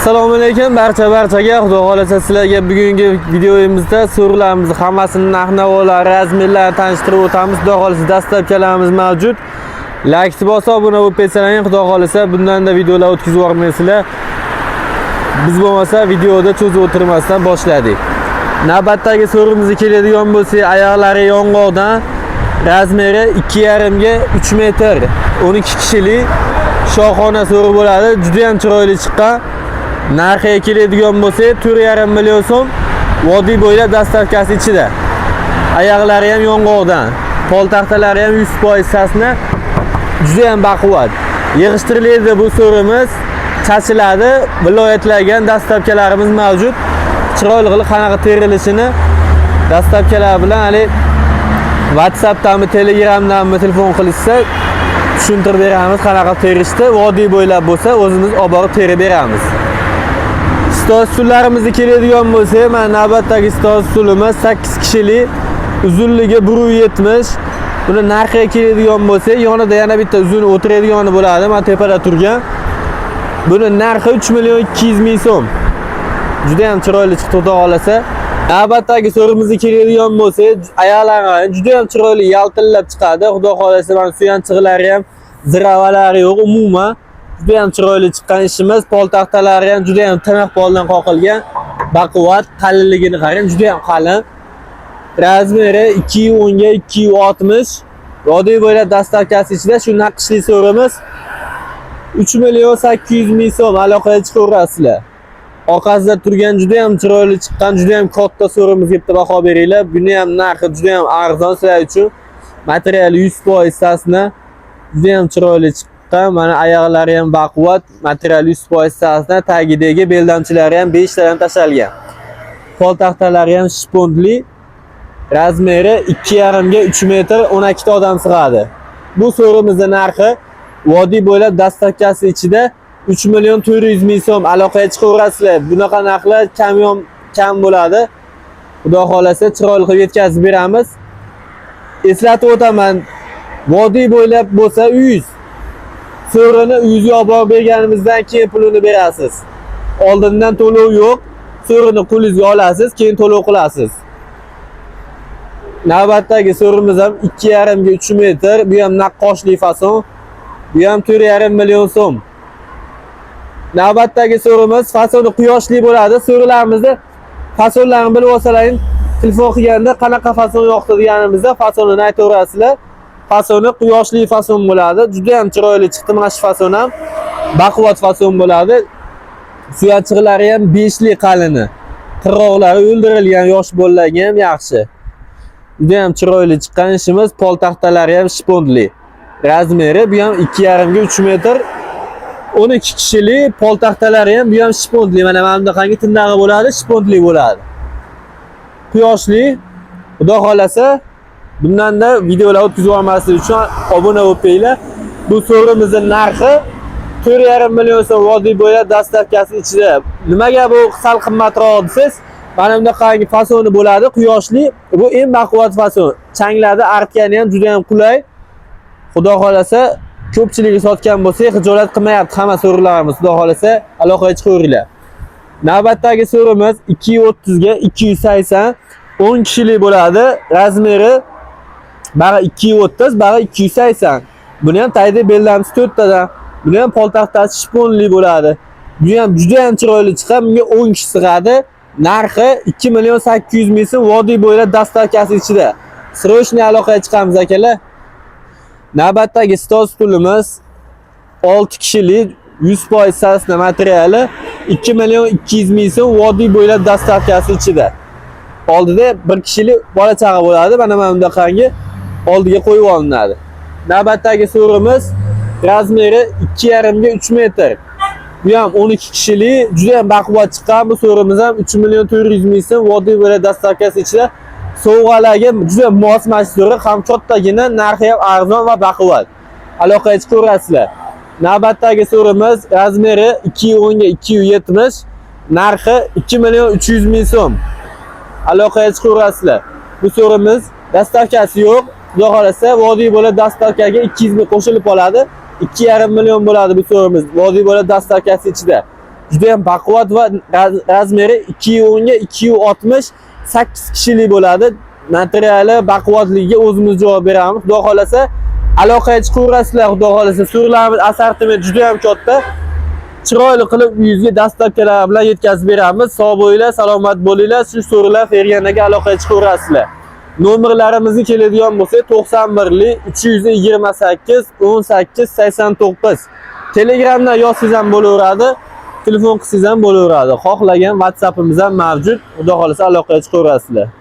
Assalomu alaykum barchaga. Xudo xolasa sizlarga bugungi videomizda so'rovlarimizni hammasini narx-navolar, razmerlar tanishtirib o'tamiz. Xudo xolasa dastlabkilarimiz mavjud. Like bosib obuna bo'lib qolsalaring, xudo xolasa bundan-da videolar o'tkazib yormaysizlar. Biz bo'lmasa videoda cho'zib o'tirmasdan boshladik. Navbatdagi so'rovimizga keladigan bo'lsak, oyoqlari yong'oqdan, razmeri 2,5 ga 3 metr, 12 kishilik shohona so'rov bo'ladi. Juda ham chiroyli chiqqan. Narxiga keladigan bo'lsak, 4,5 million so'm vodiy bo'ylab dastavkasi ichida. Oyoqlari ham yong'oqdan, poltaxtalari ham 100% sasna, juda ham baquvvat. Yig'ishtiriladi bu so'rimiz, chachiladi. Viloyatlarga dastavkalarimiz mavjud. Chiroyli qilib qanaqa terilishini dastavkalar bilan hali WhatsAppdanmi, Telegramdanmi telefon qilishsa tushuntirib beramiz qanaqa terishni. Vodiy bo'ylab bo'lsa o'zimiz olib borib terib beramiz. Stol stullarimizni keladigan bo'lsa, mana navbatdagi stol stulimiz 8 kishilik, uzunligi 170. Buni narxiga keladigan bo'lsa, yonida yana bitta uzun o'tiradigani bo'ladi. Mana tepada turgan. Buni narxi 3 million 200 ming so'm. Juda ham chiroyli chiqdi, xudo xolasa. Navbatdagi so'rimizga keladigan bo'lsa, oyoqlari juda ham chiroyli yaltillab chiqadi. Xudo xolasa, mana suyanchiqlari ham, ziravalari yo'q umuman. Juda ham chiroyli chiqqan ishimiz. Poltaxtalari ham juda ham tiniq poldan qoqilgan. Baquvvat, qalinligini qarang, juda ham qalin. Razmeri 2,10 ga 2,60. Vodiy bo'ylab dastavkasi ichida shu naqshli so'rimiz 3 million 800 ming so'm aloqaga chiqaverasizlar. Orqasida turgan juda ham chiroyli chiqqan, juda ham katta so'rimizga bitta baho beringlar. Buni ham narxi juda ham arzon sizlar uchun. Materiali 100% sasna, juda ham chiroyli chiqqan. Mana oyoqlari ham baquvvat, materiali 100% sasna, tagidagi beldamchilari ham 5 tadan tashalgan. Poltaxtalari ham shpondli. Razmeri 2,5 ga 3 metr, 12 ta odam sig'adi. Bu so'rimizning narxi vodiy bo'ylab dastavkasi ichida 3 million 400 ming so'm aloqaga chiqaverasizlar. Bunaqa narxlar kam bo'ladi. Xudo xolasa chiroyli qilib yetkazib beramiz. Eslatib o'taman, vodiy bo'ylab bo'lsa 100. So'rini 100 ga olib borib berganimizdan keyin pulini berasiz. Oldindan to'lov yo'q. So'rini qo'lingizga olasiz, keyin to'lov qilasiz. Navbatdagi so'rimiz ham 2,5 ga 3 metr, bu ham naqqoshli fason. Bu ham 4,5 million so'm. Navbatdagi so'rimiz fasoni quyoshli bo'ladi. So'rlarimizni fasonlarini bilib olsalaring, telefon qilganda qanaqa fason yoqdi deganimizda fasonini aytaverasizlar. Fasoni quyoshli fason bo'ladi. Juda ham chiroyli chiqdi mana shu fason ham. Baquvvat fason bo'ladi. Suyanchiqlari ham 5li qalini. Qirg'oqlari o'ldirilgan, yosh bolalarga ham yaxshi. Juda ham chiroyli chiqqan ishimiz. Poltaxtalari ham shpondli. Razmeri bu ham 2,5 ga 3 metr. 12 kishilik, poltaxtalari ham bu ham shpondli. Mana bunaqangi tindag'i bo'ladi, shpondli bo'ladi. Quyoshli. Xudo xolasa bundan-da videolar o'tkazib olmaslik uchun obuna bo'lib qo'yinglar. Bu so'rimizning narxi 4,5 million so'm vodiy bo'ylab dastavkasi ichida. Nimaga bu sal qimmatroq desiz? Mana bunaqangi fasoni bo'ladi, quyoshli. Bu eng baquvvat fason. Changlarda artgani ham juda ham qulay. Xudo xolasa ko'pchiligi sotgan bo'lsa, xijolat qilmayapti hamma so'rovlarimiz. Xudo xolasa aloqaga chiqaveringlar. Navbatdagi so'rimiz 2,30 ga 280, 10 kishilik bo'ladi. Razmeri bag'i 2,30, bag'i 280. Buni ham tagida beldamchi 4 tadan. Buni ham poltaxtasi shponli bo'ladi. Bu ham juda ham chiroyli chiqqan. Bunga 10 kishi sig'adi. Narxi 2 million 800 ming so'm vodiy bo'ylab dastavkasi ichida. Srochniy aloqaga chiqamiz akalar. Navbatdagi stol stulimiz 6 kishilik, 100% sasna materiali, 2 million 200 ming so'm vodiy bo'ylab dastavkasi ichida. Oldida bir kishilik bola chaqa bo'ladi. Mana bundaqangi oldiga qo'yib olinadi. Navbatdagi so'rimiz razmeri 2,5 ga 3 metr. Bu ham 12 kishilik, juda ham baquvvat chiqqan. Bu so'rimiz ham 3 million 400 ming so'm vodiy bo'ylab dastavkasi ichida. Sovg'alarga juda mos mashhur, ham kattagina, narxi ham arzon va baquvvat. Aloqaga chiqaverasizlar. Navbatdagi so'rimiz razmeri 2,10 ga 270, narxi 2 million 300 ming so'm. Aloqaga chiqaverasizlar. Bu so'rimiz dastavkasi yo'q. Xudo xolasa vodiy bo'lib dastavkaga 200 ming qo'shilib qoladi. 2,5 million bo'ladi bu so'rimiz. Vodiy bo'lib dastavkasi ichida. juda ham baquvvat va razmeri 210 ga 260 8 kishilik bo'ladi. Materiali baquvvatligiga o'zimiz javob beramiz. Xudo xolasa aloqaga chiqaverasizlar. Xudo xolasa surlarimiz assortiment juda ham katta. Chiroyli qilib uyingizga dastlabkilar bilan yetkazib beramiz. Sog' bo'linglar, salomat bo'linglar. Shu so'rlar Ferganaga aloqaga chiqaverasizlar. Nomerlarimizni keladigan bo'lsa 91 228 18 89. Telegramdan yozsangiz ham bo'laveradi. Telefon qilsangiz ham bo'laveradi. Xohlagan WhatsAppimiz ham mavjud. Xudo xolasa aloqaga chiqaverasizlar.